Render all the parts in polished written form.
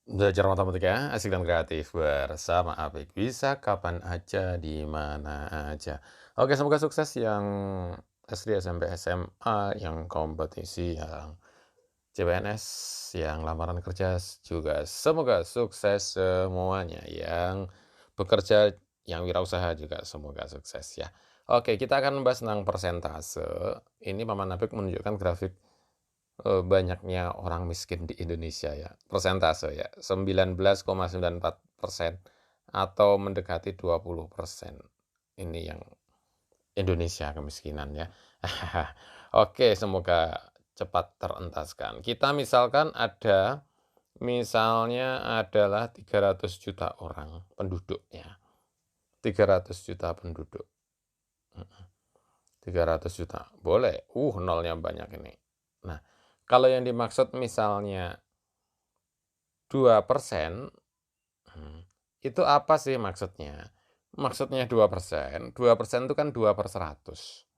Belajar matematika asik dan kreatif bersama Apik. Bisa kapan aja, di mana aja. Oke, semoga sukses yang SD, SMP, SMA, yang kompetisi, yang CPNS, yang lamaran kerja juga semoga sukses semuanya. Yang bekerja, yang wirausaha juga semoga sukses ya. Oke, kita akan membahas tentang persentase. Ini Paman Apik menunjukkan grafik banyaknya orang miskin di Indonesia ya, persentase ya, 19,94% atau mendekati 20%. Ini yang Indonesia kemiskinan ya. Oke, semoga cepat terentaskan. Kita misalkan misalnya adalah 300 juta orang penduduknya. 300 juta penduduk. 300 juta. Boleh. Nolnya banyak ini. Nah, kalau yang dimaksud misalnya 2%, itu apa sih maksudnya? Maksudnya 2%, 2% itu kan 2/100.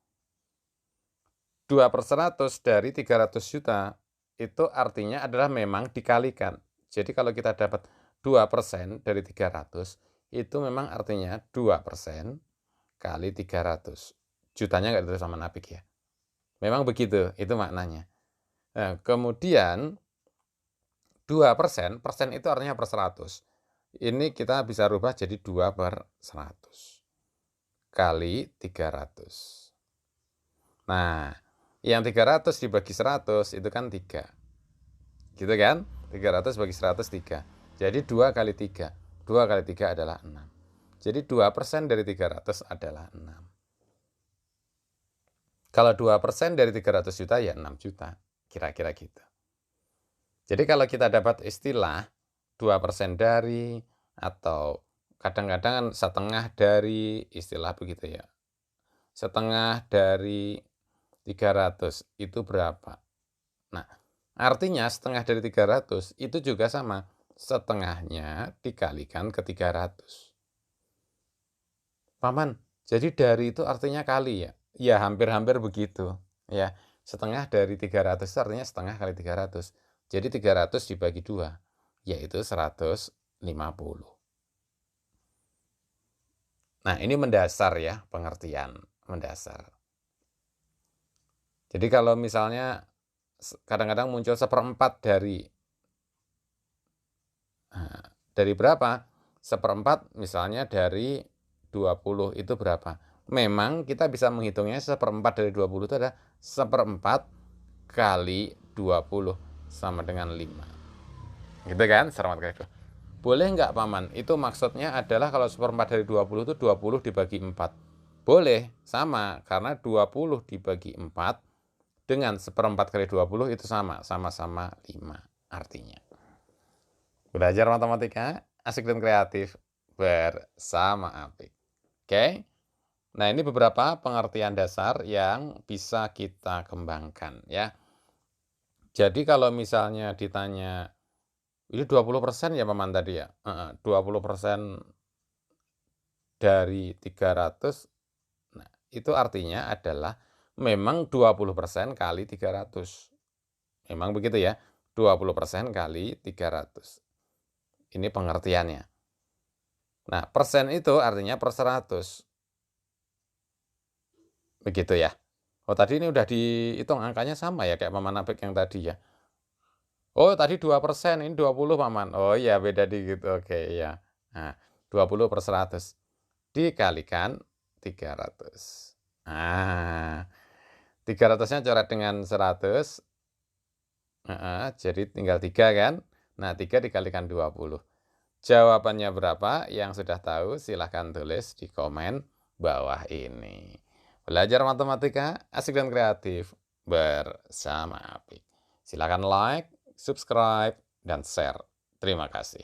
2/100 dari 300 juta, itu artinya adalah memang dikalikan. Jadi kalau kita dapat 2% dari 300, itu memang artinya 2% kali 300. Jutanya nggak ditulis sama Napik ya. Memang begitu, itu maknanya. Nah, kemudian 2%, persen itu artinya per 100. Ini kita bisa rubah jadi 2/100 kali 300. Nah, yang 300 dibagi 100 itu kan 3. Gitu kan? 300 bagi 100, 3. Jadi 2 kali 3. 2 kali 3 adalah 6. Jadi 2% dari 300 adalah 6. Kalau 2% dari 300 juta ya 6 juta. Kira-kira gitu. Jadi kalau kita dapat istilah 2% dari, atau kadang-kadang setengah dari, istilah begitu ya. Setengah dari 300 itu berapa? Nah, artinya setengah dari 300 itu juga sama. Setengahnya dikalikan ke 300. Paman, jadi dari itu artinya kali ya? Ya, hampir-hampir begitu. Ya, setengah dari 300 itu artinya setengah kali 300. Jadi 300 dibagi 2, yaitu 150. Nah, ini mendasar ya, pengertian mendasar. Jadi kalau misalnya kadang-kadang muncul 1/4 dari berapa? 1/4 misalnya dari 20 itu berapa? Memang kita bisa menghitungnya 1/4 dari 20 itu adalah 1/4 kali 20 sama dengan 5. Gitu kan? 1/4 kali 2. Boleh nggak Paman? Itu maksudnya adalah kalau 1/4 dari 20 itu 20 dibagi 4. Boleh, sama. Karena 20 dibagi 4 dengan 1/4 kali 20 itu sama-sama 5 artinya. Belajar matematika, asik dan kreatif bersama Apik. Oke? Nah, ini beberapa pengertian dasar yang bisa kita kembangkan ya. Jadi kalau misalnya ditanya, ini 20% ya Paman tadi ya? 20% dari 300, nah itu artinya adalah memang 20% kali 300. Memang begitu ya, 20% kali 300. Ini pengertiannya. Nah, persen itu artinya per 100. Begitu ya. Oh, tadi ini udah dihitung angkanya sama ya kayak Paman Apik yang tadi ya. Oh, tadi 2%, ini 20 Paman. Oh iya, beda dikit. Oke, iya. Nah, 20 per 100 dikalikan 300. Nah, 300-nya coret dengan 100. Jadi tinggal 3 kan. Nah, 3 dikalikan 20. Jawabannya berapa? Yang sudah tahu silahkan tulis di komen bawah ini. Belajar matematika asik dan kreatif bersama Apik. Silakan like, subscribe, dan share. Terima kasih.